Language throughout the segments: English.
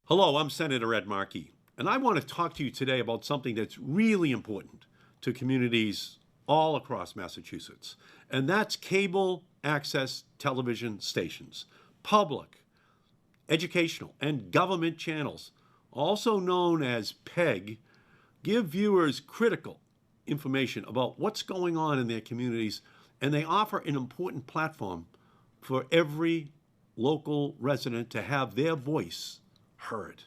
Hello, I'm Senator Ed Markey, and I want to talk to you today about something that's really important to communities all across Massachusetts, and that's cable access television stations, public, educational, and government channels, also known as PEG, give viewers critical information about what's going on in their communities, and they offer an important platform for every local resident to have their voice heard.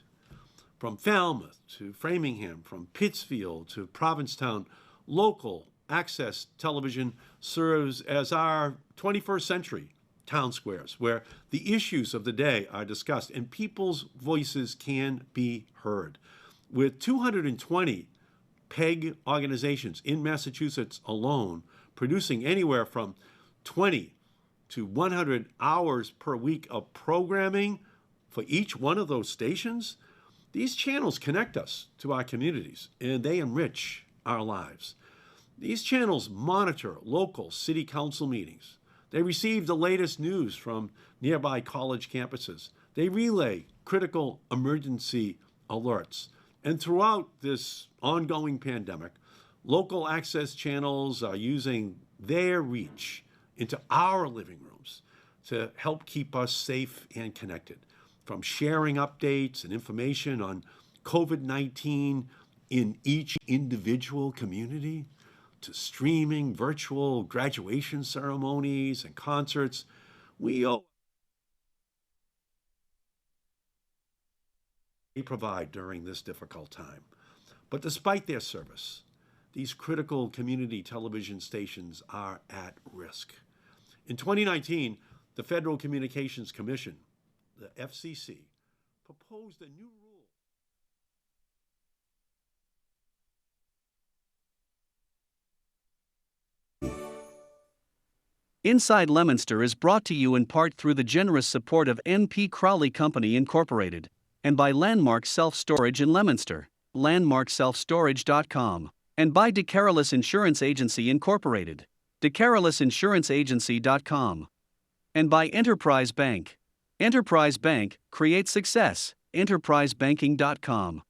From Falmouth to Framingham, from Pittsfield to Provincetown, local access television serves as our 21st century town squares where the issues of the day are discussed and people's voices can be heard. With 220 PEG organizations in Massachusetts alone producing anywhere from 20 to 100 hours per week of programming for each one of those stations, these channels connect us to our communities and they enrich our lives. These channels monitor local city council meetings. They receive the latest news from nearby college campuses. They relay critical emergency alerts. And throughout this ongoing pandemic, local access channels are using their reach into our living rooms to help keep us safe and connected. From sharing updates and information on COVID-19 in each individual community, to streaming virtual graduation ceremonies and concerts, we provide during this difficult time. But despite their service, these critical community television stations are at risk. In 2019, the Federal Communications Commission, the FCC, proposed a new rule. Inside Leominster is brought to you in part through the generous support of N.P. Crowley Company Incorporated and by Landmark Self-Storage in Leominster, landmarkselfstorage.com, and by DeCarolis Insurance Agency Incorporated, DeCarolisinsuranceagency.com, and by Enterprise Bank. Enterprise Bank creates success. enterprisebanking.com.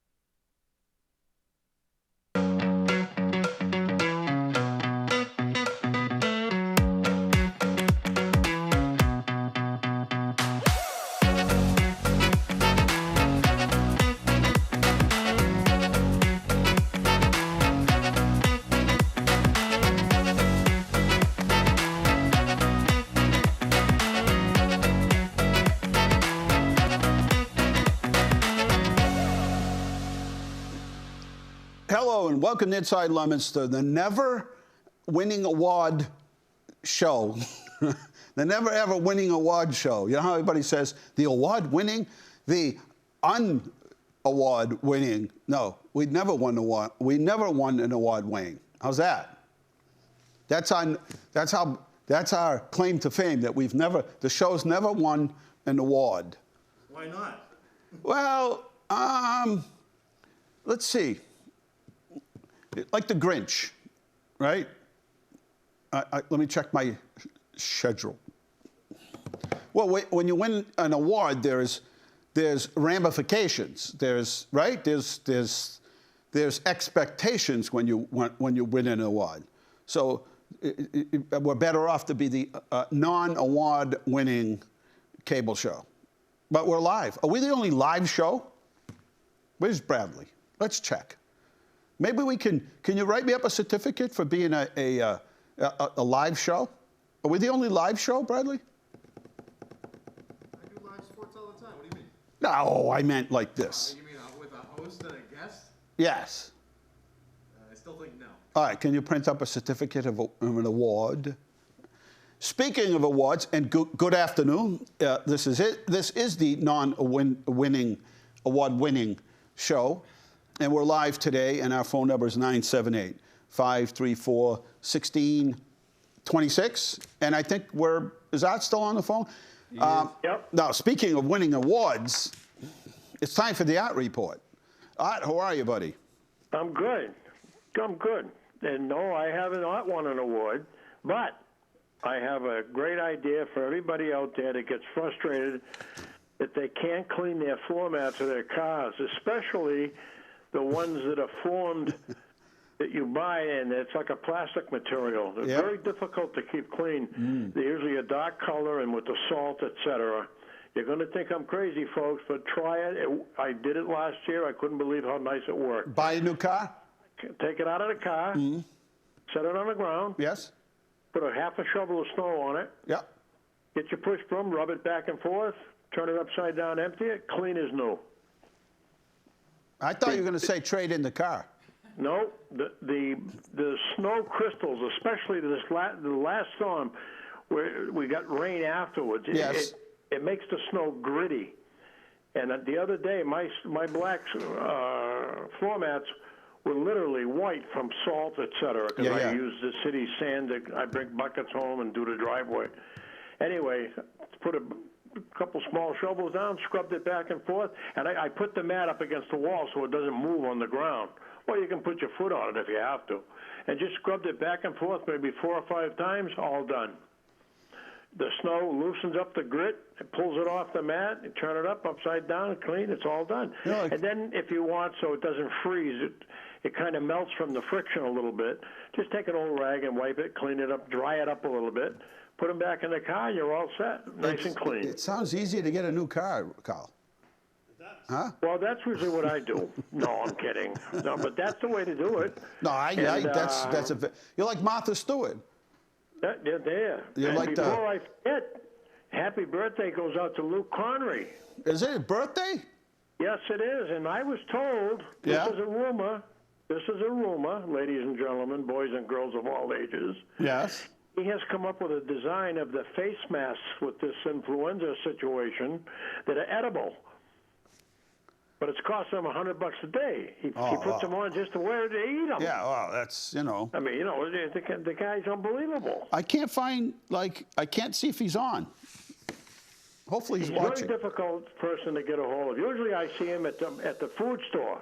Hello and welcome to Inside Leominster, the never-winning award show. The never-ever-winning award show. You know how everybody says the award-winning, the un-award-winning. No, we never won an award. We never won an award winning. How's that? That's our claim to fame, that the show's never won an award. Why not? Well, let's see. Like the Grinch, right? Let me check my schedule. Well, when you win an award, there's ramifications. There's expectations when you win an award. So we're better off to be the non-award winning cable show. But we're live. Are we the only live show? Where's Bradley? Let's check. Maybe we can you write me up a certificate for being a live show? Are we the only live show, Bradley? I do live sports all the time. What do you mean? No, I meant like this. You mean with a host and a guest? Yes. I still think no. All right, can you print up a certificate of an award? Speaking of awards, and good afternoon. This is it. This is the award-winning show. And we're live today, and our phone number is 978-534-1626. And I think is Art still on the phone? Yep. Now, speaking of winning awards, it's time for the Art Report. Art, how are you, buddy? I'm good. And no, I have not won an award, but I have a great idea for everybody out there that gets frustrated that they can't clean their floor mats of their cars, especially the ones that are formed that you buy, and it's like a plastic material. They're Yep. very difficult to keep clean. They're usually a dark color, and with the salt, etc. You're going to think I'm crazy, folks, but try it. I did it last year. I couldn't believe how nice it worked. Buy a new car? Take it out of the car, set it on the ground, Yes. put a half a shovel of snow on it, Yeah. get your push broom, rub it back and forth, turn it upside down, empty it, clean as new. I thought you were going to say trade in the car. No, the snow crystals, especially the last storm, where we got rain afterwards. Yes. It makes the snow gritty. And the other day, my black floor mats were literally white from salt, etc. Because Yeah, yeah. I use the city sand. I bring buckets home and do the driveway. Anyway, put a couple small shovels down, scrubbed it back and forth, and I put the mat up against the wall so it doesn't move on the ground. Well, you can put your foot on it if you have to. And just scrubbed it back and forth maybe 4 or 5 times, all done. The snow loosens up the grit, it pulls it off the mat, you turn it up upside down and clean, it's all done. Yeah, like- And then if you want, so it doesn't freeze, it kind of melts from the friction a little bit, just take an old rag and wipe it, clean it up, dry it up a little bit, put them back in the car, you're all set, nice and clean. It sounds easier to get a new car, Carl. Huh? Well, that's usually what I do. No, I'm kidding. No, but that's the way to do it. No, that's And, you're like Martha Stewart. They're there. You And like the- before I forget, happy birthday goes out to Luke Connery. Is it his birthday? Yes, it is. And I was told, Yeah? this is a rumor, ladies and gentlemen, boys and girls of all ages. Yes. He has come up with a design of the face masks with this influenza situation that are edible. But it's cost him $100 a day. He puts them on just to wear to eat them. Yeah, well, that's, I mean, the guy's unbelievable. I can't I can't see if he's on. Hopefully he's He's a watching. very difficult person to get a hold of. Usually I see him at the food store.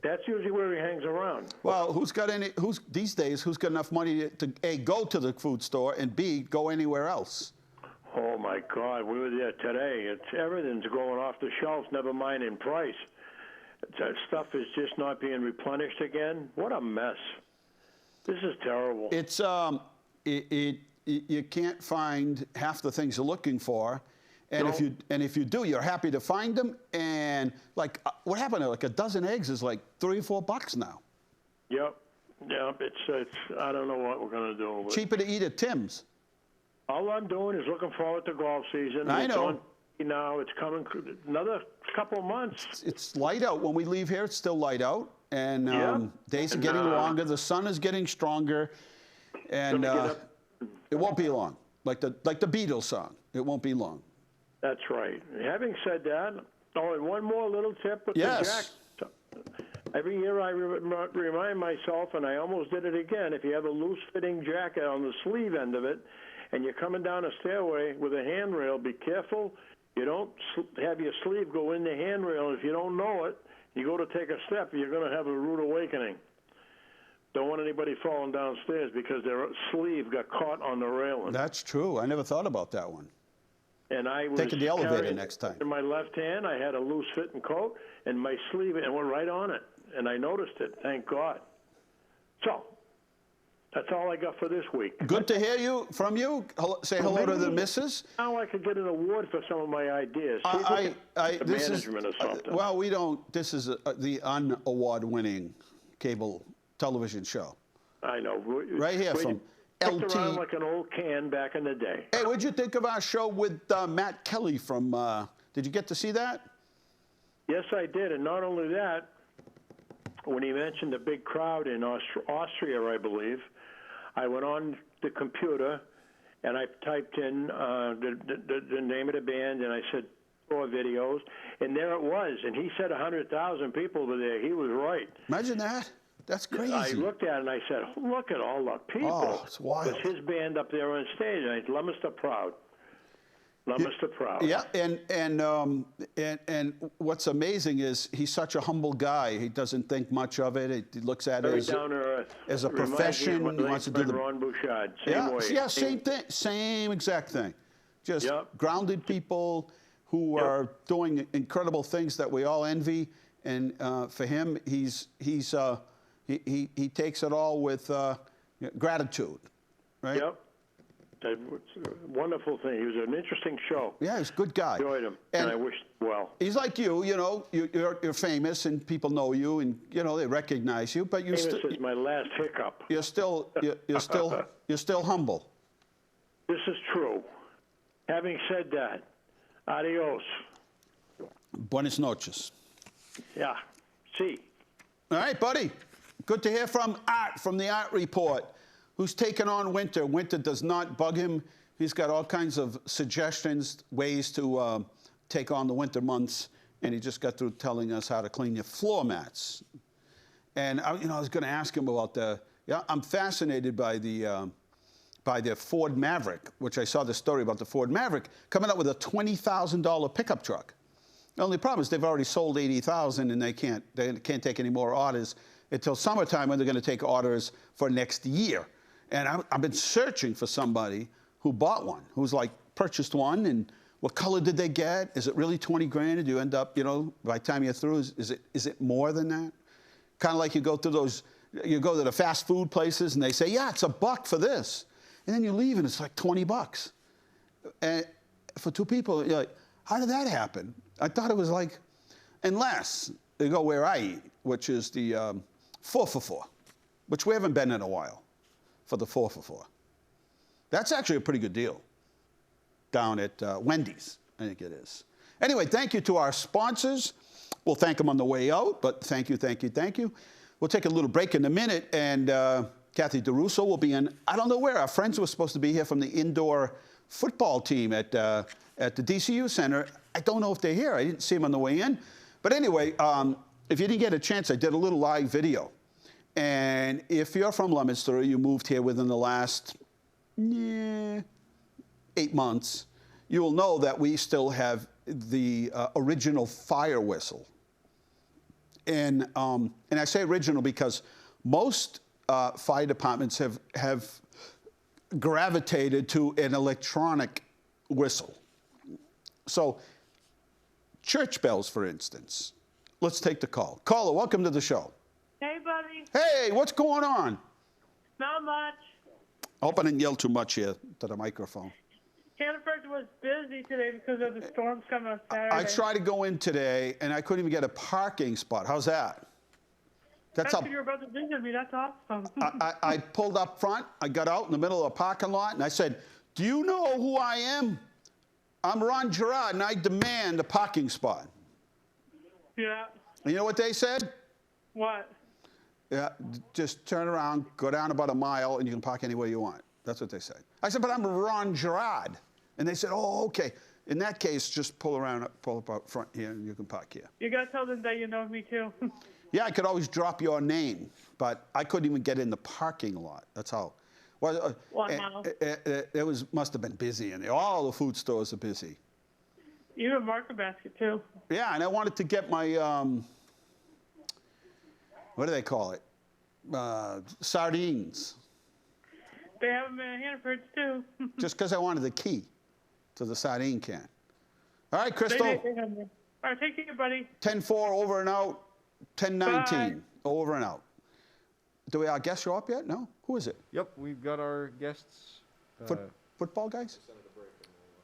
That's usually where he hangs around. Well, who's got enough money to A, go to the food store, and B, go anywhere else? Oh, my God. We were there today. Everything's going off the shelves, never mind in price. Stuff is just not being replenished again. What a mess. This is terrible. It's you can't find half the things you're looking for, and if you do, you're happy to find them. And like, what happened to like a dozen eggs is like $3 or $4 now. Yep. It's I don't know what we're going to do. But Cheaper to eat at Tim's. all I'm doing is looking forward to golf season. I know. It's on now. It's coming another couple of months. It's light out. When we leave here, it's still light out, and Yeah. days are getting longer. The sun is getting stronger, and Gonna get up. it won't be long. Like the Beatles song, it won't be long. That's right. Having said that, and one more little tip with Yes. the jacket. Every year I remind myself, and I almost did it again, if you have a loose-fitting jacket on the sleeve end of it, and you're coming down a stairway with a handrail, be careful. You don't have your sleeve go in the handrail. If you don't know it, you go to take a step, you're going to have a rude awakening. Don't want anybody falling downstairs because their sleeve got caught on the railing. That's true. I never thought about that one. And I was Taking the elevator carrying next time. in my left hand, I had a loose-fitting coat, and my sleeve and went right on it. And I noticed it, thank God. So, that's all I got for this week. Good to hear from you. Say hello to the missus. Now I could get an award for some of my ideas. See, look at the management or something. Well, we don't. This is the unaward-winning cable television show. I know. Right here from Kicked LT. around like an old can back in the day. Hey, what'd you think of our show with Matt Kelly from? Did you get to see that? Yes, I did. And not only that, when he mentioned the big crowd in Austria, I believe, I went on the computer and I typed in the name of the band and I said 4 videos, and there it was. And he said 100,000 people were there. He was right. Imagine that. That's crazy. I looked at it and I said, look at all the people. Oh, it's wild. It was his band up there on stage. And I said, Leominster proud. Leominster proud. Yeah, and what's amazing is he's such a humble guy. He doesn't think much of it. He looks at Very it down to earth. as a Reminds me of profession. my He wants to do late the friend Ron Bouchard. Same way. Yeah, same thing, same exact thing. Just Yep. grounded people, who are doing incredible things that we all envy. And for him, he takes it all with gratitude, right? Yep. It's a wonderful thing. He was an interesting show. Yeah, he's a good guy. Enjoyed him, and I wish well. He's like you, you know, you're famous and people know you and, you know, they recognize you, but Famous is my last hiccup. you're still humble. This is true. Having said that, adios. Buenas noches. Yeah. See. All right, buddy. Good to hear from Art from the Art Report, who's taken on winter. Winter does not bug him. He's got all kinds of suggestions, ways to take on the winter months, and he just got through telling us how to clean your floor mats. And I was going to ask him about I'm fascinated by the Ford Maverick, which I saw the story about the Ford Maverick coming up with a $20,000 pickup truck. The only problem is they've already sold 80,000 and they can't take any more orders until summertime when they're going to take orders for next year. And I've been searching for somebody who bought one, who's like purchased one, and what color did they get? Is it really 20 grand? Did you end up, by the time you're through, is it more than that? Kind of like you go to the fast food places and they say, yeah, it's $1 for this. And then you leave and it's like $20. And for two people, you're like, how did that happen? I thought it was like, unless they go where I eat, which is the 4 for $4, which we haven't been in a while for the 4 for $4. That's actually a pretty good deal down at Wendy's, I think it is. Anyway, thank you to our sponsors. We'll thank them on the way out, but thank you, thank you, thank you. We'll take a little break in a minute, and Kathy DiRusso will be in, I don't know where. Our friends were supposed to be here from the indoor football team at the DCU Center. I don't know if they're here. I didn't see them on the way in. But anyway, if you didn't get a chance, I did a little live video. And if you're from Leominster, you moved here within the last 8 months, you will know that we still have the original fire whistle. And I say original because most fire departments have gravitated to an electronic whistle. So church bells, for instance. Let's take the call. Caller, welcome to the show. Hey, buddy. Hey, what's going on? Not much. I hope I didn't yell too much here to the microphone. Hannaford was busy today because of the storms coming on Saturday. I tried to go in today, and I couldn't even get a parking spot. How's that? That's what you were about to visit me. That's awesome. I pulled up front. I got out in the middle of a parking lot, and I said, do you know who I am? I'm Ron Gerard, and I demand a parking spot. Yeah. And you know what they said? What? Yeah, just turn around, go down about a mile, and you can park anywhere you want. That's what they said. I said, but I'm Ron Gerard. And they said, oh, okay. In that case, just pull up out front here, and you can park here. You got to tell them that you know me, too. Yeah, I could always drop your name, but I couldn't even get in the parking lot. That's how. Well, it must have been busy in there. All the food stores are busy. Even Market Basket, too. Yeah, and I wanted to get my, what do they call it? Sardines. They have them in Hannaford, too. Just because I wanted the key to the sardine can. All right, Crystal. They have them. All right, take care, buddy. 10-4, over and out. 10-19, over and out. Do our guests show up yet? No? Who is it? Yep, we've got our guests. Football guys?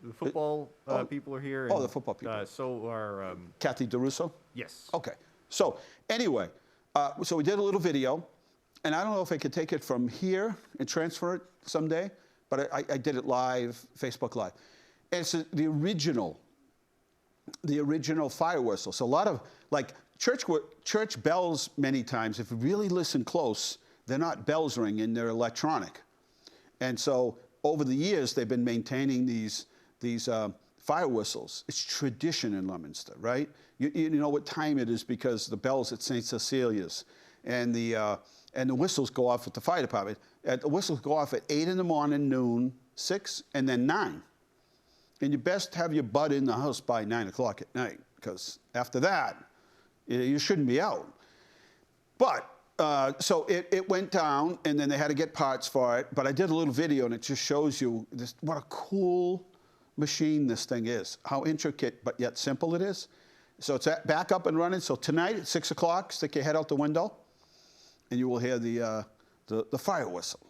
The football people are here. Oh, the football people. So are... Kathy DiRusso? Yes. Okay. So anyway, so we did a little video, and I don't know if I could take it from here and transfer it someday, but I did it live, Facebook Live. And it's the original fire whistle. So a lot of, like, church bells many times, if you really listen close, they're not bells ringing, they're electronic. And so over the years, they've been maintaining these fire whistles. It's tradition in Leominster, right? You know what time it is because the bell's at St. Cecilia's, and the whistles go off at the fire department. The whistles go off at 8 in the morning, noon, 6, and then 9. And you best have your butt in the house by 9 o'clock at night, because after that, you shouldn't be out. But, so it went down, and then they had to get parts for it. But I did a little video, and it just shows you what a cool machine this thing is, how intricate but yet simple it is. So it's back up and running. So tonight at 6 o'clock, stick your head out the window, and you will hear the fire whistle.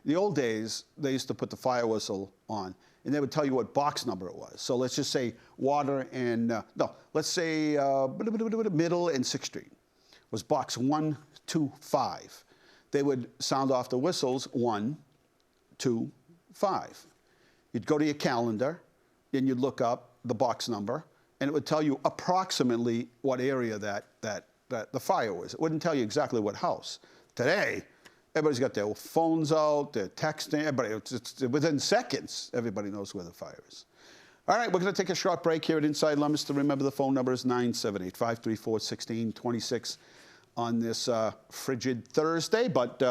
In the old days, they used to put the fire whistle on, and they would tell you what box number it was. So let's just say water and, no, let's say Middle and 6th Street was box 125. They would sound off the whistles 1, 2, 5. You'd go to your calendar, and you'd look up the box number, and it would tell you approximately what area that the fire was. It wouldn't tell you exactly what house. Today, everybody's got their phones out, they're texting, everybody, it's within seconds, everybody knows where the fire is. All right, we're going to take a short break here at Inside Leominster. Remember, the phone number is 978-534-1626 on this frigid Thursday. But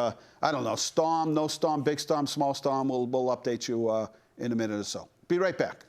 I don't know, storm, no storm, big storm, small storm, we'll update you in a minute or so. Be right back.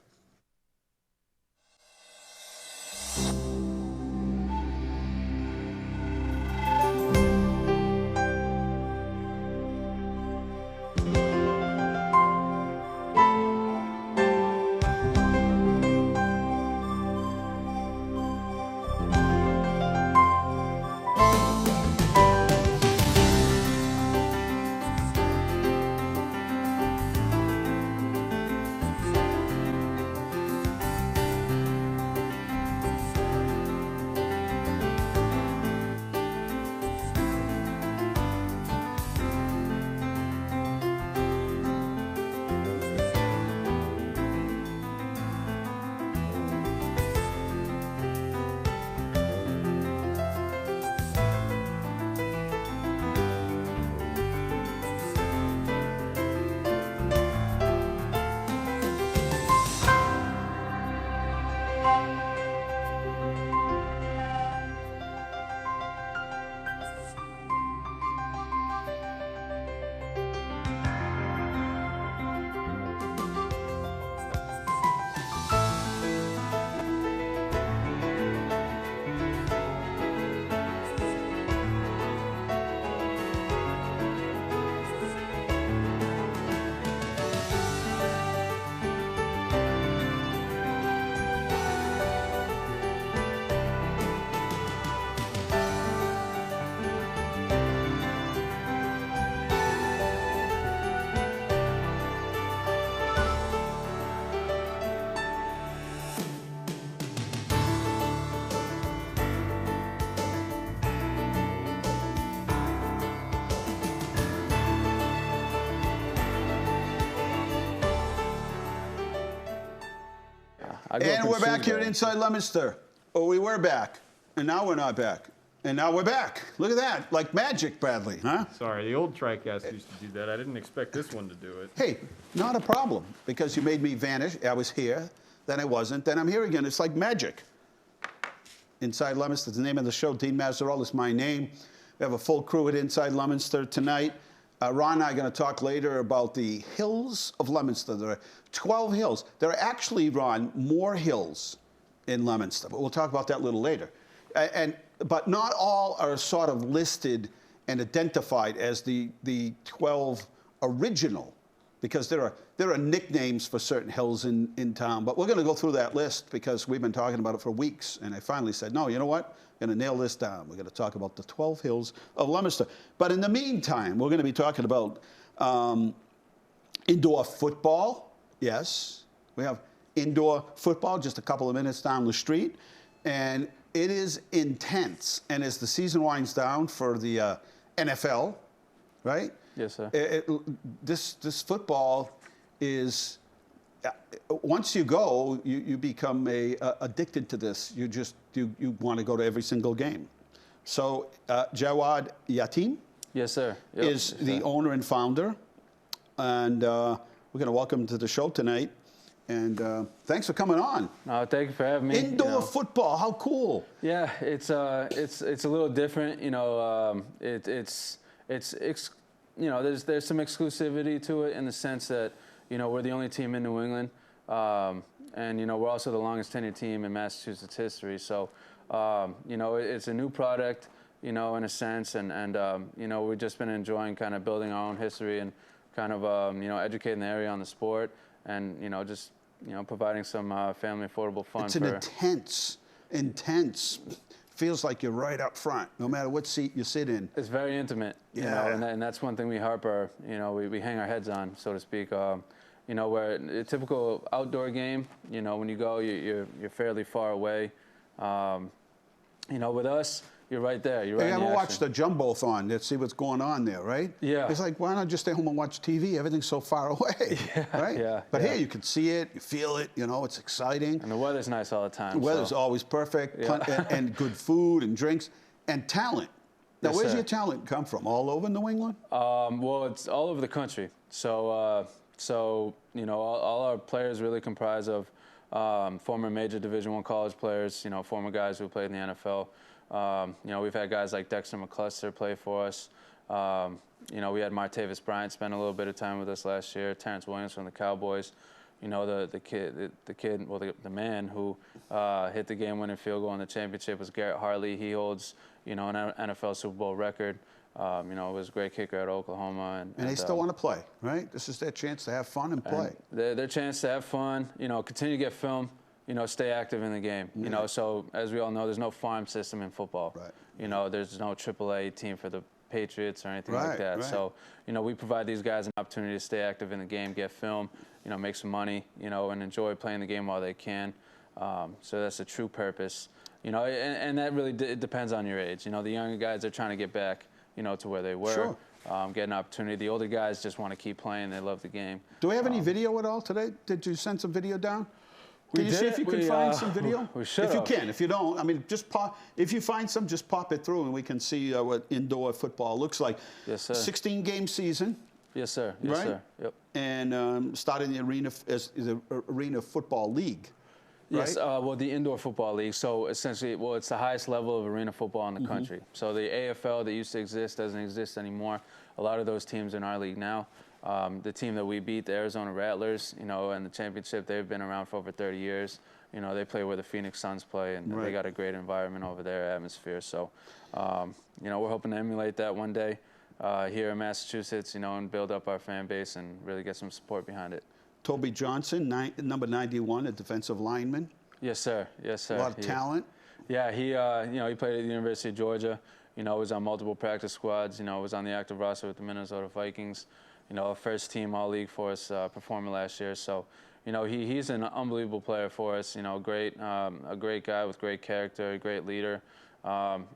And we're back here at Inside Leominster. Oh, we were back, and now we're not back. And now we're back. Look at that, like magic, Bradley, huh? Sorry, the old TriCast used to do that. I didn't expect this one to do it. Hey, not a problem, because you made me vanish. I was here, then I wasn't, then I'm here again. It's like magic. Inside Leominster is the name of the show. Dean Mazzarella is my name. We have a full crew at Inside Leominster tonight. Ron and I are going to talk later about the hills of Leominster. There are 12 hills. There are actually, Ron, more hills in Leominster, but we'll talk about that a little later. But not all are sort of listed and identified as the 12 original, because there are nicknames for certain hills in town. But we're going to go through that list because we've been talking about it for weeks, and I finally said, no, you know what? We're going to nail this down. We're going to talk about the 12 hills of Leominster. But in the meantime, we're going to be talking about indoor football. Yes, we have indoor football just a couple of minutes down the street, and it is intense. And as the season winds down for the NFL, right? Yes, sir. This football is, once you go, you become addicted to this. You want to go to every single game. So Jawad Yatim, yes, sir. Yep. is the owner and founder, and we're going to welcome him to the show tonight. And thanks for coming on. Thank you for having me. Indoor football, how cool! Yeah, it's a little different. You know, there's some exclusivity to it in the sense that, you know, we're the only team in New England, and you know, we're also the longest tenured team in Massachusetts history. So, you know, it's a new product, you know, in a sense, and you know, we've just been enjoying kind of building our own history and kind of you know, educating the area on the sport. and just providing some family affordable fun. It's an intense. Feels like you're right up front, no matter what seat you sit in. It's very intimate, and that's one thing we harp we hang our heads on, so to speak. Where a typical outdoor game, when you go, you're fairly far away. With us, you're right there. You're right in the ever action. watch the Jumbo-thon to see what's going on there, right? Yeah. It's like, why not just stay home and watch TV? Everything's so far away, right? Yeah. But here you can see it, you feel it, it's exciting. And the weather's nice all the time. The weather's always perfect, and good food and drinks and talent. Now, Yes, where's sir. your talent come from? All over New England? Well, it's all over the country. So, all our players really comprise of former major Division I college players, former guys who played in the NFL. We've had guys like Dexter McCluster play for us. We had Martavis Bryant spend a little bit of time with us last year. Terrence Williams from the Cowboys. The man who hit the game-winning field goal in the championship was Garrett Hartley. He holds, an NFL Super Bowl record. Was a great kicker at Oklahoma. And they still want to play, right? This is their chance to have fun and play. Their chance to have fun, continue to get film, stay active in the game. So as we all know, there's no farm system in football. Right. There's no AAA team for the Patriots or anything like that. Right. So, we provide these guys an opportunity to stay active in the game, get film, make some money, and enjoy playing the game while they can. So that's the true purpose. And that really depends on your age. The younger guys are trying to get back, to where they were. Sure. Get an opportunity. The older guys just want to keep playing. They love the game. Do we have any video at all today? Did you send some video down? Can you see if you can find some video? We should. If you can. If you don't, just pop. If you find some, just pop it through, and we can see what indoor football looks like. Yes, sir. 16-game season. Yes, sir. Yes, right? sir. Yep. And started in the Arena Football League. Right? Yes, the Indoor Football League. So essentially, it's the highest level of arena football in the country. So the AFL that used to exist doesn't exist anymore. A lot of those teams in our league now. The team that we beat, the Arizona Rattlers, in the championship, they've been around for over 30 years. They play where the Phoenix Suns play, and they got a great environment over there, atmosphere. So, we're hoping to emulate that one day here in Massachusetts, and build up our fan base and really get some support behind it. Toby Johnson, number 91, a defensive lineman. Yes, sir. Yes, sir. A lot of talent. Yeah, he played at the University of Georgia. Was on multiple practice squads. Was on the active roster with the Minnesota Vikings. A first team All-League for us performer last year. So, he's an unbelievable player for us. A great guy with great character, a great leader. Humble.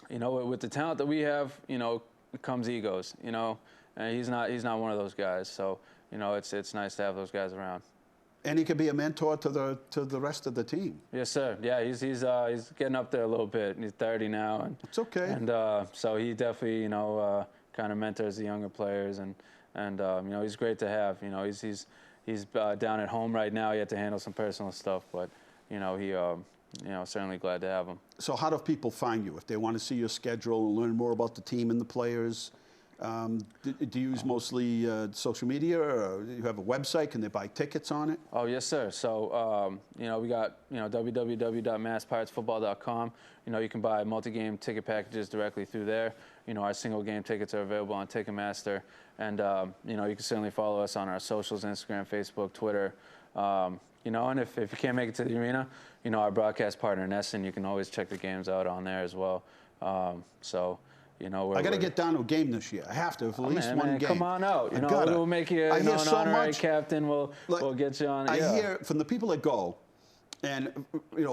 With the talent that we have, comes egos. And he's not one of those guys. So, it's nice to have those guys around. And he could be a mentor to the rest of the team. Yes, sir. Yeah, he's getting up there a little bit. He's 30 now, and it's okay. And so he definitely kind of mentors the younger players, and he's great to have. He's down at home right now. He had to handle some personal stuff, but certainly glad to have him. So how do people find you if they want to see your schedule and learn more about the team and the players? Do you use mostly social media, or do you have a website? Can they buy tickets on it? Oh, yes, sir. So, we got, www.masspiratefootball.com. You can buy multi-game ticket packages directly through there. Our single-game tickets are available on Ticketmaster. And, you can certainly follow us on our socials, Instagram, Facebook, Twitter. And if you can't make it to the arena, our broadcast partner, Nesson, you can always check the games out on there as well. I got to get down to a game this year. I have to, for at least one game. Come on out. We'll make you an honorary captain. We'll get you on. I hear from the people that go, and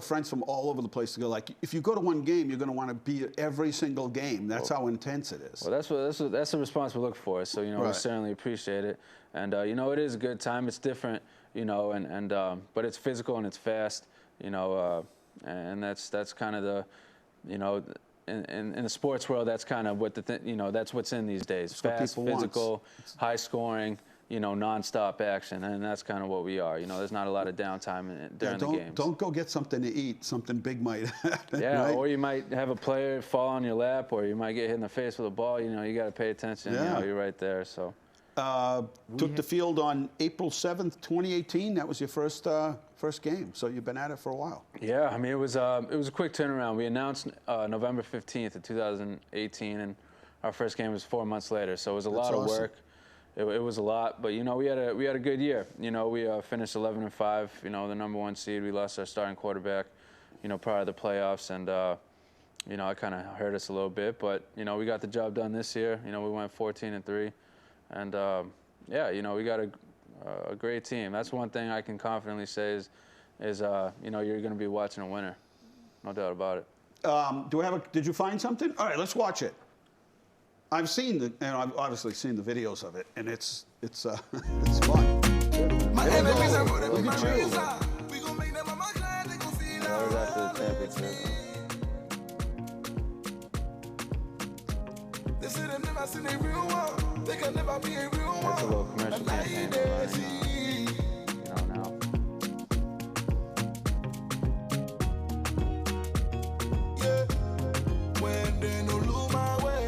friends from all over the place to go. Like, if you go to one game, you're going to want to be at every single game. That's how intense it is. Well, that's the response we look for. So we certainly appreciate it. And it is a good time. It's different. But it's physical and it's fast. And that's kind of the, In the sports world, that's kind of what that's what's in these days. Fast, physical, high scoring, nonstop action, and that's kind of what we are. There's not a lot of downtime during the games. Don't go get something to eat. Something big might happen. Yeah, right? Or you might have a player fall on your lap, or you might get hit in the face with a ball. You got to pay attention. Yeah. You're right there. So. Took the field on April 7th, 2018. That was your first game. So you've been at it for a while. Yeah, it was a quick turnaround. We announced November 15th of 2018, and our first game was 4 months later. So it was a lot of work. it was a lot. But you know, we had a good year. You know, we finished 11-5. You know, the #1 seed. We lost our starting quarterback, you know, prior to the playoffs, and you know, it kind of hurt us a little bit. But you know, we got the job done this year. You know, we went 14-3, and yeah, you know, we got a great team. That's one thing I can confidently say is you know, you're going to be watching a winner, no doubt about it. Did you find something? All right, let's watch it. I've obviously seen the videos of it, and it's it's fun. My enemies are running with my Look at you. razor. We gon' make them on my client, they gon' feel That was after the championship. They say they never seen a real one. They can never be a real one. That's a little commercial campaign we're running, you know, now. Yeah. When they no lose my way.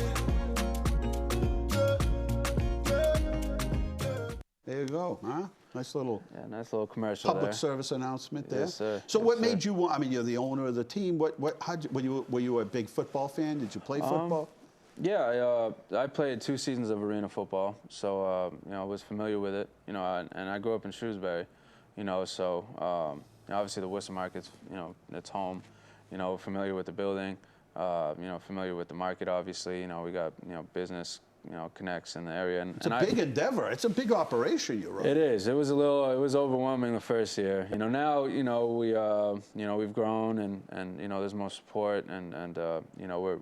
There you go, huh? Nice little Yeah, nice little commercial public there. service announcement there. Yes, sir. So Yes, what sir. made you want? I mean, you're the owner of the team. Were you a big football fan? Did you play football? Yeah, I played 2 seasons of arena football, so you know, I was familiar with it. You know, and I grew up in Shrewsbury, you know, so obviously the Worcester market's, you know, it's home. You know, familiar with the building. You know, familiar with the market. Obviously, you know, we got, you know, business, you know, connects in the area. And, It's a big endeavor. It's a big operation you run. It is. It was overwhelming the first year. You know, now, you know, you know, we've grown and you know, there's more support and you know,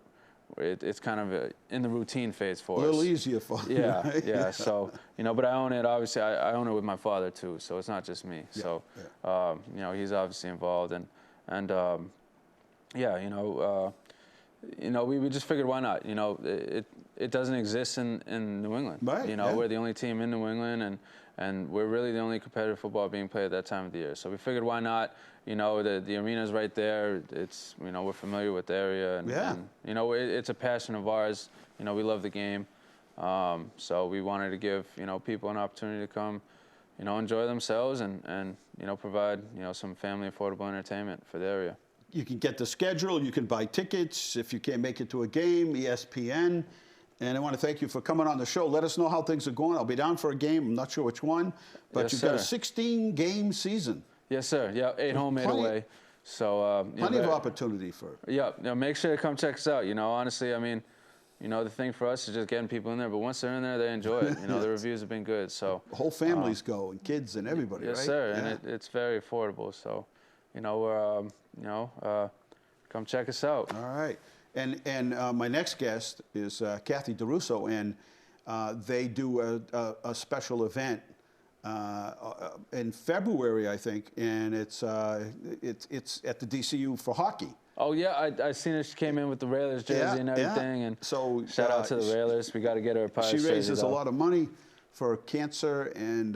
it's kind of in the routine phase for us. A little easier for you. Yeah, right? yeah. So, you know, but I own it. Obviously, I own it with my father too. So it's not just me. So, you know, he's obviously involved and yeah, you know, we just figured why not? You know, it doesn't exist in New England. Right, You know, yeah. we're the only team in New England, and we're really the only competitive football being played at that time of the year. So we figured why not? You know, the arena's right there. It's, you know, we're familiar with the area, and you know, it's a passion of ours. You know, we love the game. So we wanted to give, you know, people an opportunity to come, you know, enjoy themselves and you know, provide, you know, some family affordable entertainment for the area. You can get the schedule. You can buy tickets if you can't make it to a game. ESPN. And I want to thank you for coming on the show. Let us know how things are going. I'll be down for a game. I'm not sure which one, but Yes, you've got a sir. 16-game season. Yes, sir. Yeah, 8 home, 8 plenty- away. So you know, Plenty of opportunity for. Yeah, you know, make sure to come check us out. You know, honestly, I mean, you know, the thing for us is just getting people in there. But once they're in there, they enjoy it. You know, the reviews have been good. So Whole families go, and kids and everybody, yes, right? sir. Yeah. And it's very affordable. So, you know, we're you know, come check us out. All right. And my next guest is Kathy DiRusso, and they do a special event in February, I think, and it's at the DCU for hockey. Oh yeah, I seen her. She came in with the Railers jersey Yeah, and yeah. everything. And So, shout out to the Railers. We got to get her a Pirates She jersey, raises a though. lot of money for cancer, and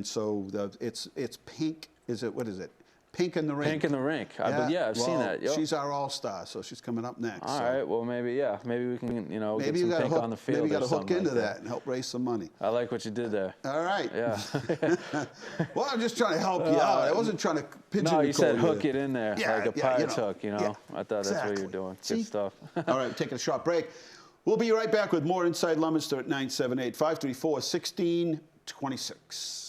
so it's pink. What is it? Pink in the Rink. Pink in the Rink. Yeah, I've seen well, that. Yep. She's our all-star, so she's coming up next. All so. right. Well, maybe we can, you know, Maybe get you some got pink on the field. Maybe you got or to hook something into like that and help raise some money. I like what you did there. All right. Yeah. Well, I'm just trying to help you out. I wasn't trying to pigeonhole No, you said hook it in there, Yeah, like a yeah, Pirates hook, you know. yeah, I thought that's what you exactly. were doing. See? Good stuff. All right, taking a short break. We'll be right back with more Inside Leominster at 978-534-1626.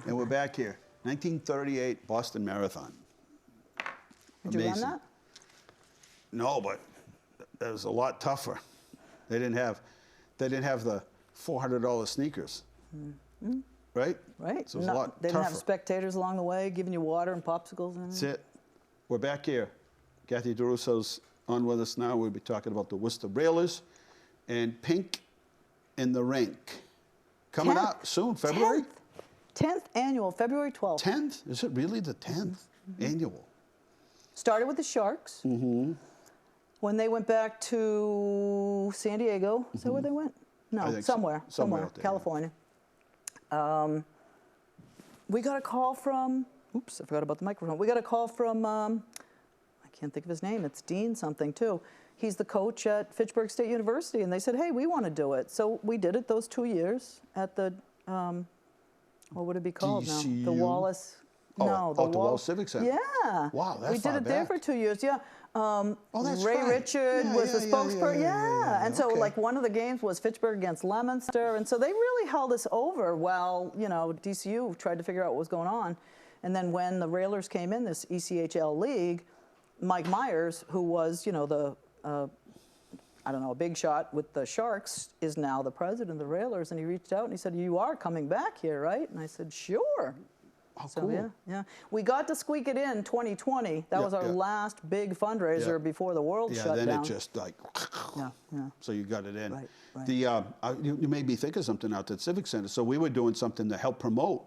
And we're back here. 1938 Boston Marathon. Did you run that? No, but it was a lot tougher. They didn't have the $400 sneakers, right? Right. So it was a lot They didn't have tougher. spectators along the way giving you water and popsicles. And That's it. We're back here. Kathy DiRusso's on with us now. We'll be talking about the Worcester Railers and Pink in the Rink. Coming up soon, February? 10th annual, February 12th. 10th? Is it really the 10th annual? Started with the Sharks. When they went back to San Diego, is that where they went? I No, think so. somewhere, Somewhere out there, yeah. California. We got a call from, oops, I forgot about the microphone. We got a call from, I can't think of his name, it's Dean something too. He's the coach at Fitchburg State University, and they said, hey, we want to do it. So we did it those 2 years at the, what would it be called now? DCU? The Wallace. Oh, No, the Wallace Civic Center. Yeah. Wow, that's we did far it there back. for 2 years. Yeah. That's Ray right. Richard Yeah, was yeah, the yeah, spokesperson. yeah. And so, Okay. like, one of the games was Fitchburg against Leominster, and so they really held us over while DCU tried to figure out what was going on. And then when the Railers came in this ECHL league, Mike Myers, who was the I don't know, a big shot with the Sharks, is now the president of the Railers, and he reached out and he said, you are coming back here, right? And I said, sure. Oh, So, cool. yeah. We got to squeak it in 2020. That was our last big fundraiser before the world shut then down. it just like, Yeah. so you got it in. Right, right. You made me think of something out at Civic Center. So we were doing something to help promote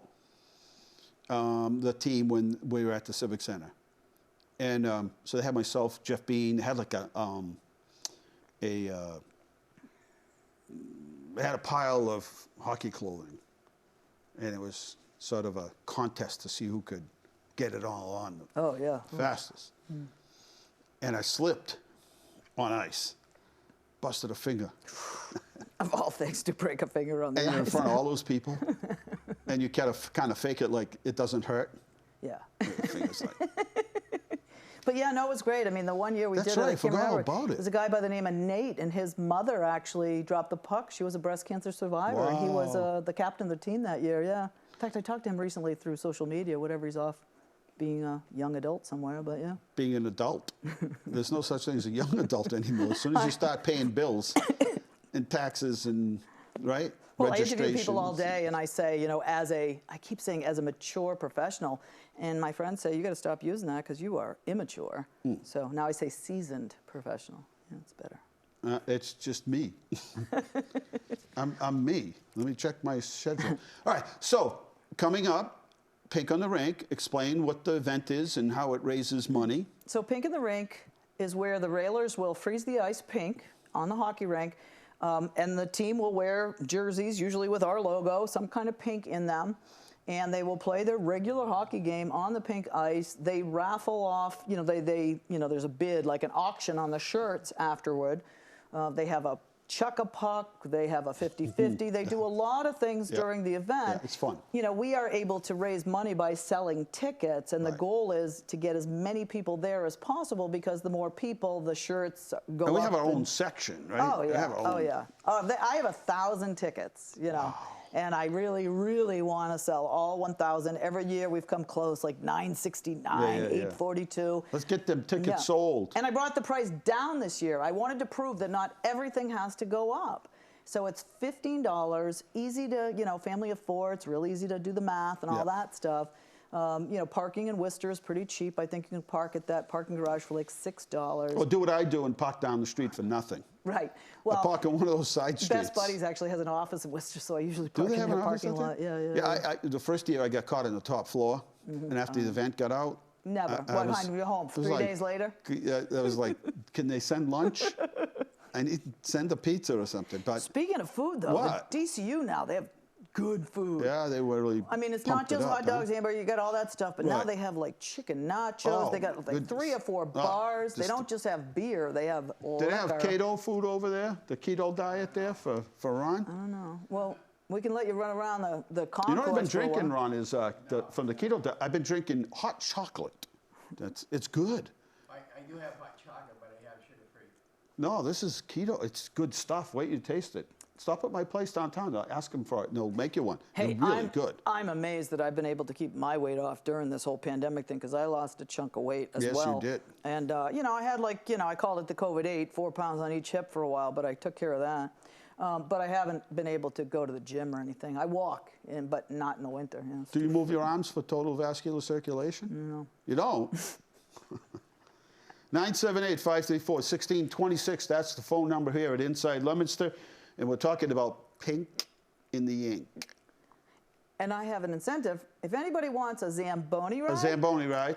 the team when we were at the Civic Center. And so they had myself, Jeff Bean, had like they had a pile of hockey clothing, and it was sort of a contest to see who could get it all on Oh, yeah. fastest. And I slipped on ice, busted a finger, Of all things, to break a finger on the and you're in ice. front of all those people, and you kind of fake it like it doesn't hurt. Yeah. Your finger's like, But yeah, no, it was great. I mean, the one year we That's did it, right, I can't forgot remember. about it. There's a guy by the name of Nate, and his mother actually dropped the puck. She was a breast cancer survivor. And he was Wow. the captain of the team that year, yeah. In fact, I talked to him recently through social media, whatever he's off being a young adult somewhere, but yeah. being an adult. There's no such thing as a young adult anymore. As soon as you start paying bills and taxes and, right? Well, I interview people all registrations. day, and I say, I keep saying as a mature professional, and my friends say, you got to stop using that because you are immature. So now I say seasoned professional. Yeah, it's better. It's just me. I'm me. Let me check my schedule. All right, so coming up, Pink on the Rink, explain what the event is and how it raises money. So Pink in the Rink is where the Railers will freeze the ice pink on the hockey rink, and the team will wear jerseys, usually with our logo, some kind of pink in them, and they will play their regular hockey game on the pink ice. They raffle off, there's a bid, like an auction on the shirts afterward. They have a chuck-a-puck, they have a 50-50. They do a lot of things during the event. Yeah, it's fun. We are able to raise money by selling tickets, and the goal is to get as many people there as possible, because the more people, the shirts go up. And we have our own section, right? Oh, We yeah. have our Oh, own. yeah. I have 1,000 tickets, and I really, really want to sell all 1,000. Every year we've come close, like 969, 842. Let's get them tickets Yeah. sold. And I brought the price down this year. I wanted to prove that not everything has to go up. So it's $15, easy to, family of four. It's real easy to do the math and all that stuff. Parking in Worcester is pretty cheap. I think you can park at that parking garage for like $6. Or do what I do and park down the street for nothing. Right. I Well, park on one of those side streets. Best Buddies actually has an office in Worcester, so I usually Do park they in have their an office parking out there? lot. Yeah. The first year I got caught on the top floor, and after the event got out. Never. I What was- time? You're home it was 3 like- days later? I was like, can they send lunch? I need to send a pizza or something. But Speaking of food, though, What? the DCU now, they have good food. yeah, they were really. I mean, it's not pumped it just up, hot dogs, huh? hamburger, you got all that stuff, but now Right. they have like chicken nachos. Oh, They got like goodness. 3 or 4 Oh, bars. They just- don't just have beer, they have Do they have liquor. keto food over there? The keto diet there for Ron? I don't know. Well, we can let you run around the concourse. You know what I've been for a drinking, while. Ron, is from the keto diet. I've been drinking hot chocolate. It's good. I do have hot chocolate, but I have sugar-free. No, this is keto. It's good stuff. Wait, you taste it. stop at my place downtown. Ask them for it, and they'll make you one. Hey, They're really good. I'm amazed that I've been able to keep my weight off during this whole pandemic thing, because I lost a chunk of weight as well. Yes, you did. And, you know, I had like, you know, I called it the COVID-8, 4 pounds on each hip for a while, but I took care of that. But I haven't been able to go to the gym or anything. I walk, but not in the winter. You know, Do you move your arms for total vascular circulation? No. You don't? 978-534-1626. That's the phone number here at Inside Leominster. And we're talking about pink in the ink. And I have an incentive. If anybody wants a Zamboni ride, A Zamboni ride.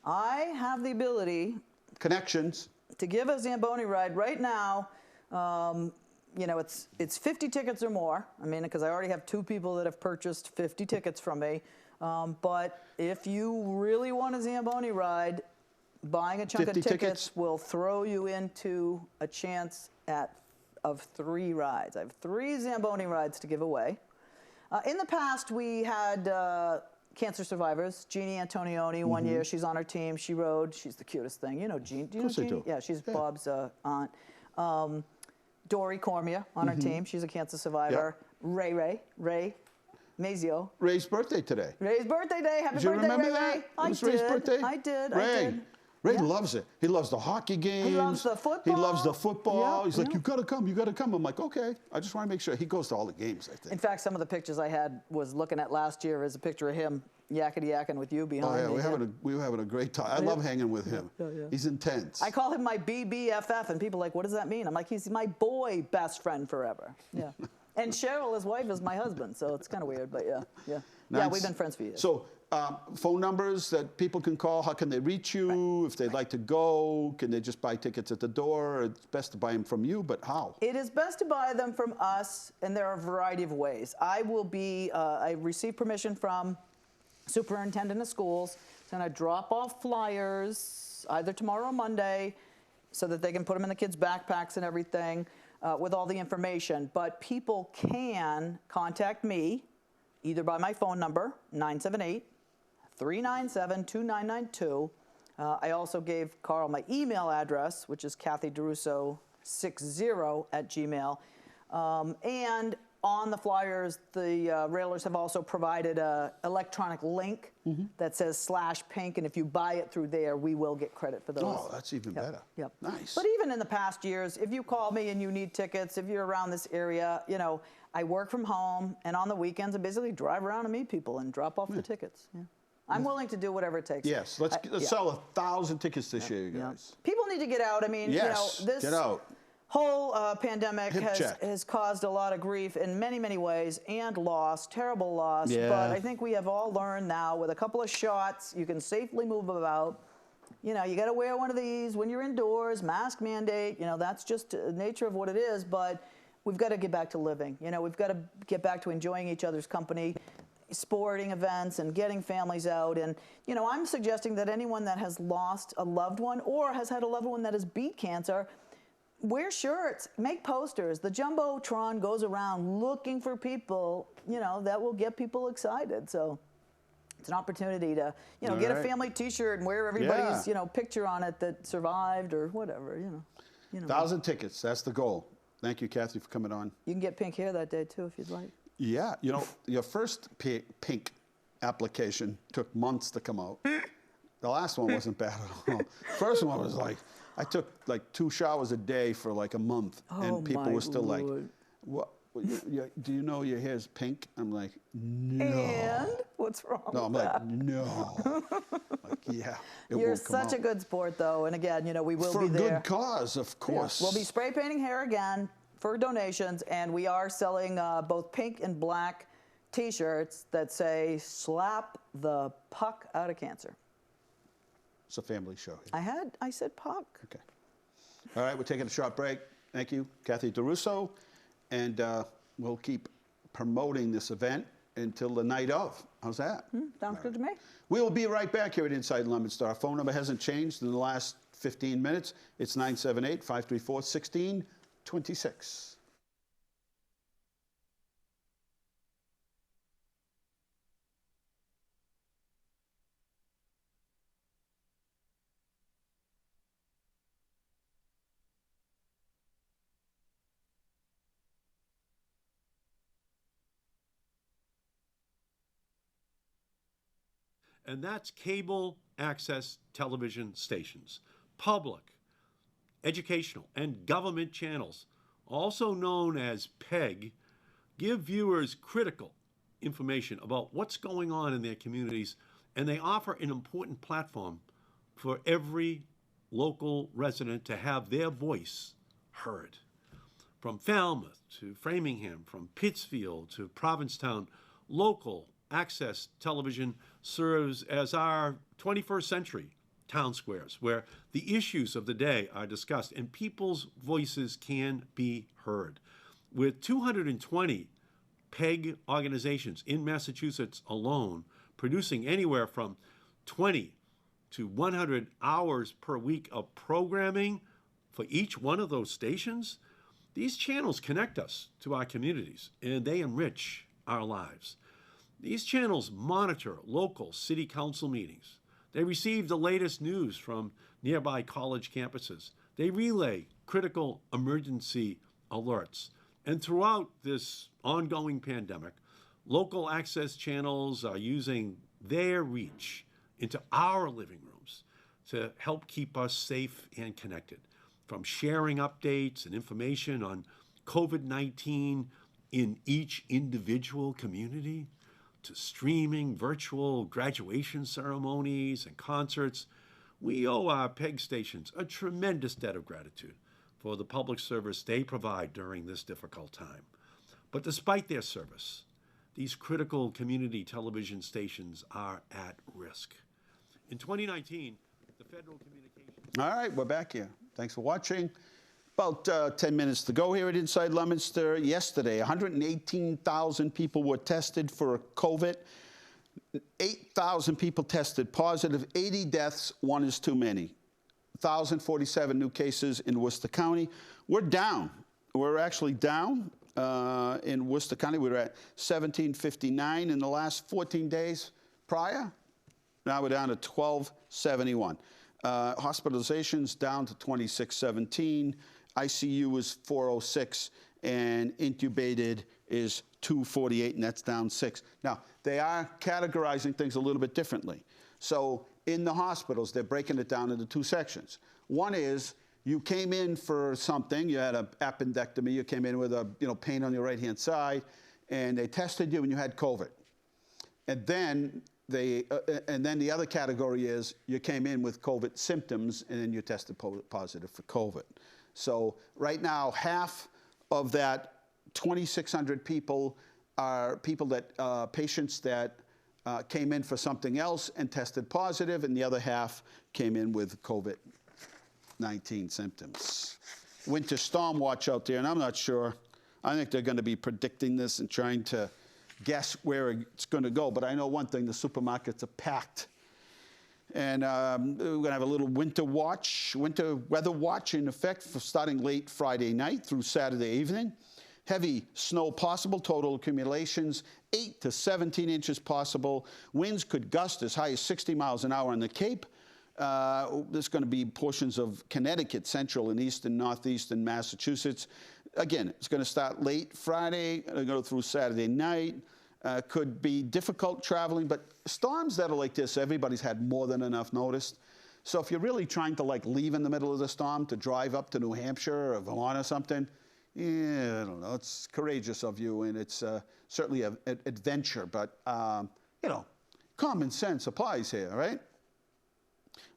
I have the ability Connections. to give a Zamboni ride right now. You know, it's 50 tickets or more. I mean, because I already have 2 people that have purchased 50 tickets from me. But if you really want a Zamboni ride, buying a chunk of 50 tickets will throw you into a chance of 3 rides. I have 3 Zamboni rides to give away. In the past, we had cancer survivors. Jeannie Antonioni, one year, she's on our team. She rode. She's the cutest thing. You know Jean. Do you know Of course I Jeannie? do. Yeah, she's Bob's aunt. Dory Cormier on our team. She's a cancer survivor. Ray Mazio. Ray's birthday today. Ray's birthday day. Happy Did you birthday, remember Ray. that? Ray. It was Ray's birthday? I did. Ray. Ray Yeah. loves it. He loves the hockey games. loves the football. He loves the football. Yeah, He's like, yeah. you got to come. You got to come. I'm like, okay. I just want to make sure. He goes to all the games, I think. In fact, some of the pictures I had was looking at last year is a picture of him yakety-yakking with you behind Oh, yeah. me. We were having a great time. I love hanging with him. Yeah. He's intense. I call him my BBFF, and people are like, what does that mean? I'm like, he's my boy best friend forever. Yeah. And Cheryl, his wife, is my husband, so it's kind of weird, but yeah. Yeah, Nice. we've been friends for years. So, phone numbers that people can call. How can they reach you? If they'd like to go, can they just buy tickets at the door? It's best to buy them from you, but how? It is best to buy them from us, and there are a variety of ways. I will be, I received permission from superintendent of schools. I'm going to drop off flyers either tomorrow or Monday so that they can put them in the kids' backpacks and everything with all the information. But people can contact me either by my phone number, 978-397-2992. I also gave Carl my email address, which is Kathy DiRusso60@gmail. And on the flyers, the Railers have also provided an electronic link that says /pink, and if you buy it through there, we will get credit for those. Oh, that's even better. Yep. Nice. But even in the past years, if you call me and you need tickets, if you're around this area, you know, I work from home, and on the weekends, I basically drive around and meet people and drop off the tickets. Yeah. I'm willing to do whatever it takes. Yes, let's sell 1,000 tickets this year, you Yeah. guys. People need to get out. I mean, Yes, you know, this get out. whole pandemic Hip check. has caused a lot of grief in many, many ways, and loss, terrible loss. Yeah. But I think we have all learned now, with a couple of shots, you can safely move about. You know, you got to wear one of these when you're indoors, mask mandate. You know, that's just the nature of what it is. But we've got to get back to living. You know, we've got to get back to enjoying each other's company, sporting events, and getting families out. And, you know, I'm suggesting that anyone that has lost a loved one or has had a loved one that has beat cancer, wear shirts, make posters. The Jumbotron goes around looking for people, you know, that will get people excited. So it's an opportunity to, you know, All get a right. family T-shirt and wear everybody's, Yeah. you know, picture on it that survived or whatever, you know. 1,000 tickets, that's the goal. Thank you, Kathy, for coming on. You can get pink hair that day, too, if you'd like. Yeah, you know, your first pink application took months to come out. The last one wasn't bad at all. First one was like, I took like 2 showers a day for like a month, Oh, and people my were still like, Lord. "What? Do you know your hair's pink?" I'm like, "No." And what's wrong No, I'm with like, that? "No." Like, yeah, it You're won't come such a out. good sport, though. And again, you know, we will For be a there. good cause, of Yeah. course. We'll be spray painting hair again for donations, and we are selling both pink and black T-shirts that say "Slap the puck out of cancer." It's a family show. Here. I said puck. Okay. All right, we're taking a short break. Thank you, Kathy DiRusso, and we'll keep promoting this event until the night of. How's that? Sounds good to me. We will be right back here at Inside Leominster. Our phone number hasn't changed in the last 15 minutes. It's 978-534-1626. and that's cable access television stations, public, educational, and government channels, also known as PEG, give viewers critical information about what's going on in their communities, and they offer an important platform for every local resident to have their voice heard. From Falmouth to Framingham, from Pittsfield to Provincetown, local access television serves as our 21st century town squares where the issues of the day are discussed and people's voices can be heard. With 220 PEG organizations in Massachusetts alone producing anywhere from 20 to 100 hours per week of programming for each one of those stations, these channels connect us to our communities and they enrich our lives. These channels monitor local city council meetings. They receive the latest news from nearby college campuses. They relay critical emergency alerts. And throughout this ongoing pandemic, local access channels are using their reach into our living rooms to help keep us safe and connected. From sharing updates and information on COVID-19 in each individual community, to streaming virtual graduation ceremonies and concerts, we owe our PEG stations a tremendous debt of gratitude for the public service they provide during this difficult time. But despite their service, these critical community television stations are at risk. In 2019, the Federal Communications... All right, we're back here. Thanks for watching. About 10 minutes to go here at Inside Leominster. Yesterday, 118,000 people were tested for COVID. 8,000 people tested positive. 80 deaths, one is too many. 1,047 new cases in Worcester County. We're down. We're actually down in Worcester County. We were at 1,759 in the last 14 days prior. Now we're down to 1,271. Hospitalizations down to 2,617. ICU is 406, and intubated is 248, and that's down 6. Now, they are categorizing things a little bit differently. So in the hospitals, they're breaking it down into two sections. One is you came in for something, you had an appendectomy, you came in with a pain on your right-hand side, and they tested you and you had COVID. And then the other category is you came in with COVID symptoms and then you tested positive for COVID. So right now, half of that 2,600 people are patients that came in for something else and tested positive, and the other half came in with COVID-19 symptoms. Winter storm watch out there, and I'm not sure. I think they're going to be predicting this and trying to guess where it's going to go. But I know one thing, the supermarkets are packed. And we're going to have a little winter weather watch in effect for starting late Friday night through Saturday evening. Heavy snow possible, total accumulations 8 to 17 inches possible. Winds could gust as high as 60 miles an hour on the Cape. There's going to be portions of Connecticut, central and eastern, northeastern Massachusetts. Again, it's going to start late Friday, go through Saturday night. Could be difficult traveling, but storms that are like this, everybody's had more than enough notice. So if you're really trying to leave in the middle of the storm to drive up to New Hampshire or Vermont or something, yeah, I don't know. It's courageous of you, and it's certainly an adventure. But, common sense applies here, right?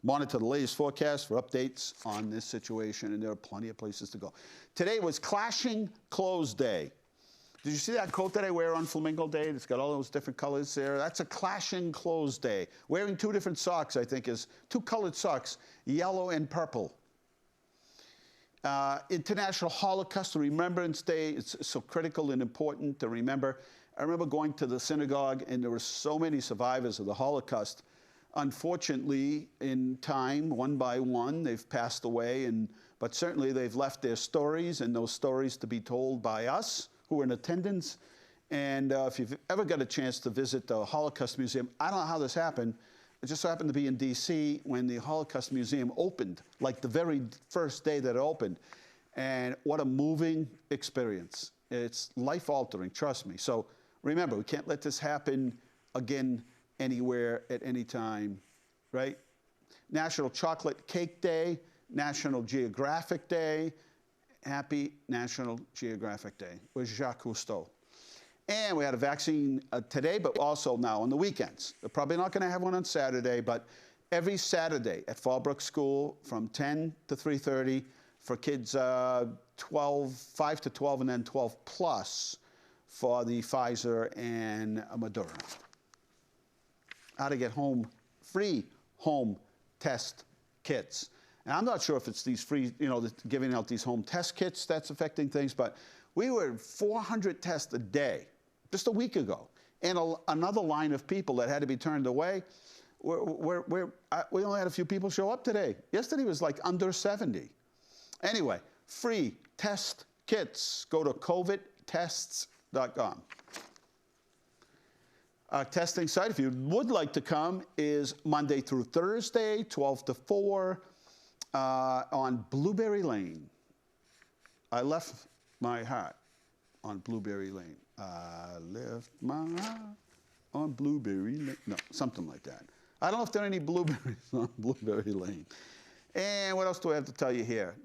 Monitor the latest forecast for updates on this situation, and there are plenty of places to go. Today was Clashing Clothes Day. Did you see that coat that I wear on Flamingo Day? It's got all those different colors there. That's a Clashing Clothes Day. Wearing two different socks, I think, is two colored socks, yellow and purple. International Holocaust Remembrance Day. It's so critical and important to remember. I remember going to the synagogue, and there were so many survivors of the Holocaust. Unfortunately, in time, one by one, they've passed away, but certainly they've left their stories, and those stories to be told by us who are in attendance. And if you've ever got a chance to visit the Holocaust Museum, I don't know how this happened. It just happened to be in D.C. when the Holocaust Museum opened, like the very first day that it opened. And what a moving experience. It's life-altering, trust me. So remember, we can't let this happen again anywhere at any time, right? National Chocolate Cake Day, National Geographic Day. Happy National Geographic Day with Jacques Cousteau. And we had a vaccine today, but also now on the weekends. We're probably not going to have one on Saturday, but every Saturday at Fallbrook School from 10 to 3:30 for kids 5 to 12, and then 12 plus for the Pfizer and Moderna. How to get free home test kits. And I'm not sure if it's these free, giving out these home test kits that's affecting things, but we were 400 tests a day just a week ago. And another line of people that had to be turned away. We only had a few people show up today. Yesterday was like under 70. Anyway, free test kits. Go to covidtests.com. Our testing site, if you would like to come, is Monday through Thursday, 12 to 4, on Blueberry Lane. I left my heart on Blueberry Lane. I left my heart on Blueberry Lane. No, something like that. I don't know if there are any blueberries on Blueberry Lane. And what else do I have to tell you here?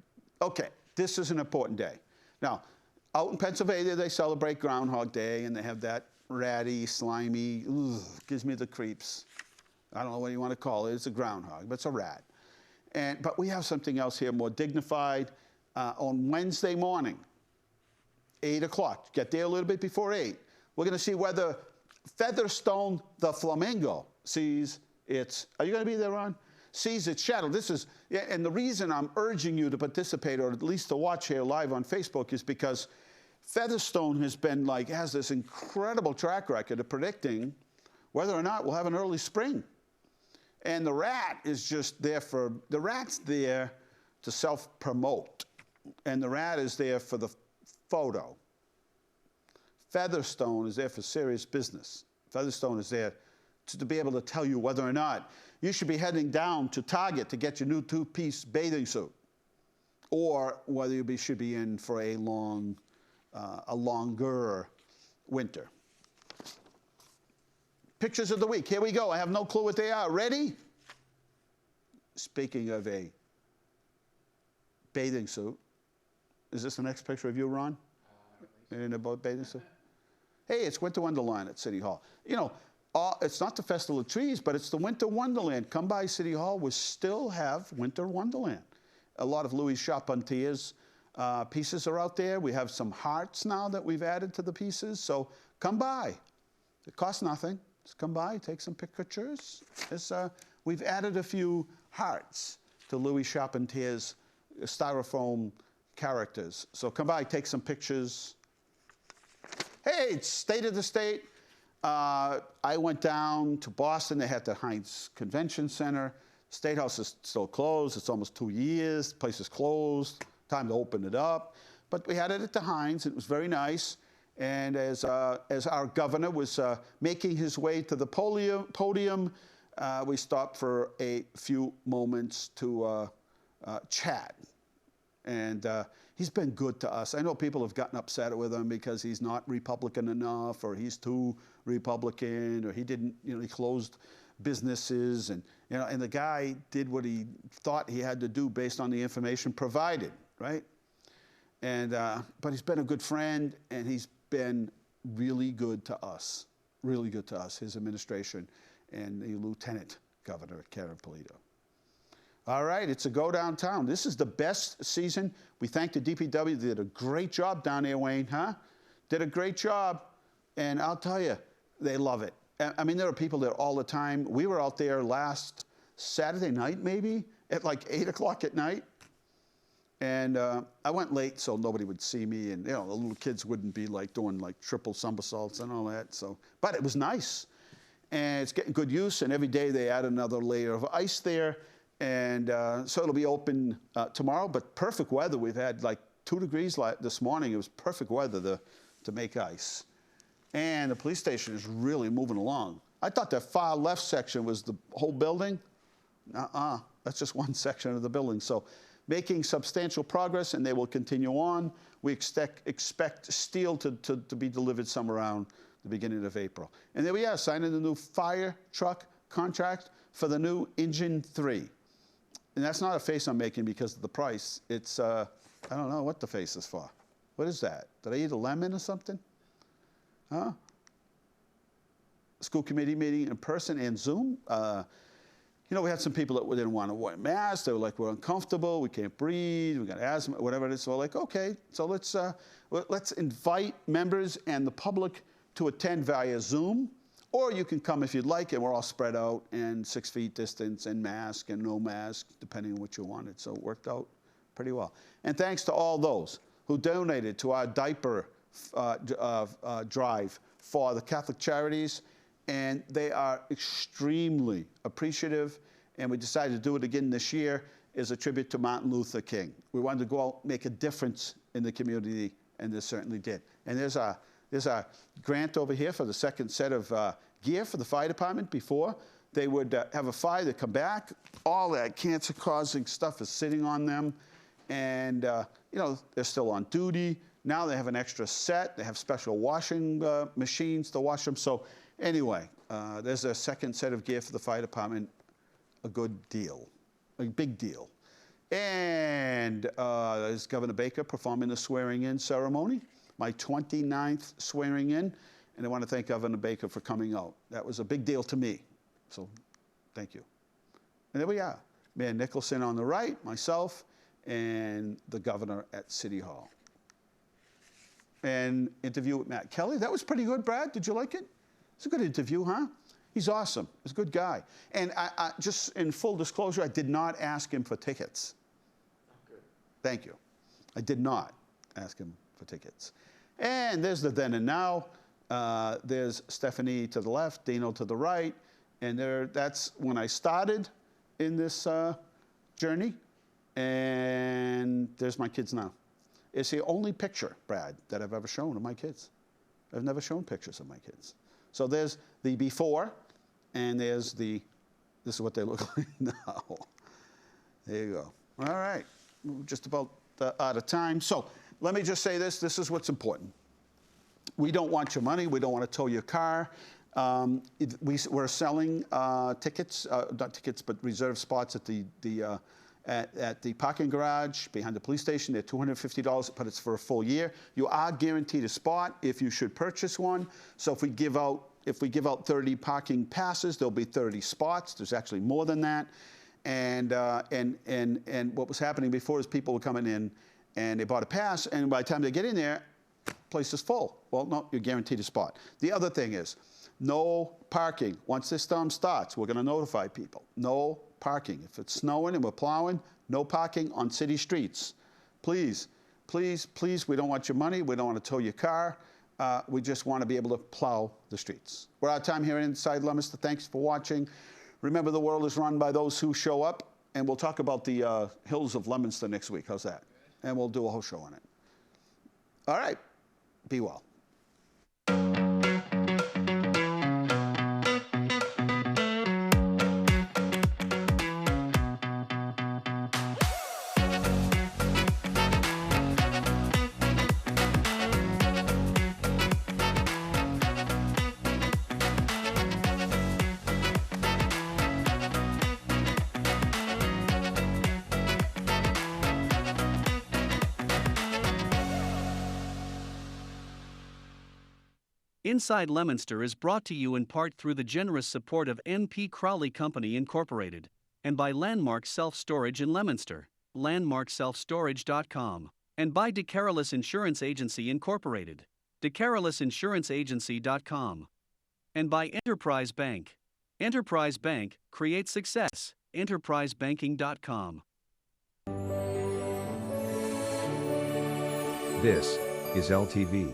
Okay, this is an important day. Now, out in Pennsylvania, they celebrate Groundhog Day, and they have that ratty, slimy, gives me the creeps. I don't know what you want to call it. It's a groundhog, but it's a rat. But we have something else here, more dignified. On Wednesday morning, 8 o'clock. Get there a little bit before 8. We're going to see whether Featherstone the flamingo sees its... Are you going to be there, Ron? Sees its shadow. And the reason I'm urging you to participate, or at least to watch here live on Facebook, is because Featherstone has this incredible track record of predicting whether or not we'll have an early spring. And the rat is just there the rat's there to self-promote. And the rat is there for the photo. Featherstone is there for serious business. Featherstone is there to be able to tell you whether or not you should be heading down to Target to get your new 2-piece bathing suit, or whether you should be in for a longer winter. Pictures of the week. Here we go. I have no clue what they are. Ready? Speaking of a bathing suit, is this the next picture of you, Ron? In a bathing suit? Hey, it's Winter Wonderland at City Hall. It's not the Festival of Trees, but it's the Winter Wonderland. Come by City Hall. We still have Winter Wonderland. A lot of Louis Charpentier's pieces are out there. We have some hearts now that we've added to the pieces. So come by. It costs nothing. Just come by, take some pictures. We've added a few hearts to Louis Charpentier's styrofoam characters. So come by, take some pictures. Hey, it's State of the State. I went down to Boston. They had the Heinz Convention Center. State House is still closed. It's almost 2 years. The place is closed. Time to open it up. But we had it at the Heinz. It was very nice. And as our governor was making his way to the podium, we stopped for a few moments to chat. And he's been good to us. I know people have gotten upset with him because he's not Republican enough, or he's too Republican, or he didn't, he closed businesses, and the guy did what he thought he had to do based on the information provided, right? And but he's been a good friend, and he's been really good to us, his administration, and the lieutenant governor, Karen Polito. All right, it's a go downtown. This is the best season. We thank the DPW. They did a great job down there, Wayne, huh? Did a great job. And I'll tell you, they love it. I mean, there are people there all the time. We were out there last Saturday night, maybe, at like 8 o'clock at night. And I went late so nobody would see me. And, the little kids wouldn't be doing triple somersaults and all that. But it was nice. And it's getting good use. And every day they add another layer of ice there. And so it'll be open tomorrow, but perfect weather. We've had 2 degrees this morning. It was perfect weather to make ice. And the police station is really moving along. I thought that far left section was the whole building. That's just one section of the building. So making substantial progress, and they will continue on. We expect steel to be delivered somewhere around the beginning of April. And there we are, signing the new fire truck contract for the new Engine 3. And that's not a face I'm making because of the price. It's, I don't know what the face is for. What is that? Did I eat a lemon or something? Huh? School committee meeting in person and Zoom. You know, we had some people that didn't want to wear masks. They were like, we're uncomfortable, we can't breathe, we got asthma, whatever it is. So we're like, okay, so let's invite members and the public to attend via Zoom, or you can come if you'd like, and we're all spread out and 6 feet distance and mask and no mask, depending on what you wanted. So it worked out pretty well. And thanks to all those who donated to our diaper drive for the Catholic Charities. And they are extremely appreciative, and we decided to do it again this year as a tribute to Martin Luther King. We wanted to go out, make a difference in the community, and this certainly did. And there's our grant over here for the second set of gear for the fire department. Before, they would have a fire, they'd come back, all that cancer-causing stuff is sitting on them, and you know, they're still on duty. Now they have an extra set. They have special washing machines to wash them. So anyway, there's a second set of gear for the fire department. A good deal, a big deal. And there's Governor Baker performing the swearing-in ceremony, my 29th swearing-in. And I want to thank Governor Baker for coming out. That was a big deal to me. So thank you. And there we are. Mayor Nicholson on the right, myself, and the governor at City Hall. And interview with Matt Kelly. That was pretty good, Brad. Did you like it? It's a good interview, huh? He's awesome. He's a good guy. And I just in full disclosure, I did not ask him for tickets. Good. Thank you. I did not ask him for tickets. And there's the then and now. There's Stephanie to the left, Dino to the right. And that's when I started in this journey. And there's my kids now. It's the only picture, Brad, that I've ever shown of my kids. I've never shown pictures of my kids. So there's the before, and there's this is what they look like now. There you go. All right, we're just about out of time. So let me just say this is what's important. We don't want your money. We don't want to tow your car. We're selling tickets, not tickets, but reserved spots at the parking garage behind the police station. They're $250, but it's for a full year. You are guaranteed a spot if you should purchase one. So if we give out 30 parking passes, there'll be 30 spots. There's actually more than that. And what was happening before is people were coming in and they bought a pass, and by the time they get in there, place is full. Well, no, you're guaranteed a spot. The other thing is no parking. Once this storm starts, we're going to notify people. No parking. If it's snowing and we're plowing, no parking on city streets. Please, please, please, we don't want your money. We don't want to tow your car. We just want to be able to plow the streets. We're out of time here Inside Leominster. Thanks for watching. Remember, the world is run by those who show up, and we'll talk about the hills of Leominster next week. How's that? And we'll do a whole show on it. All right. Be well. Inside Leominster is brought to you in part through the generous support of N.P. Crowley Company Incorporated and by Landmark Self-Storage in Leominster, landmarkselfstorage.com, and by DeCarolis Insurance Agency Incorporated, DeCarolisinsuranceagency.com, and by Enterprise Bank. Enterprise Bank creates success. enterprisebanking.com. This is LTV.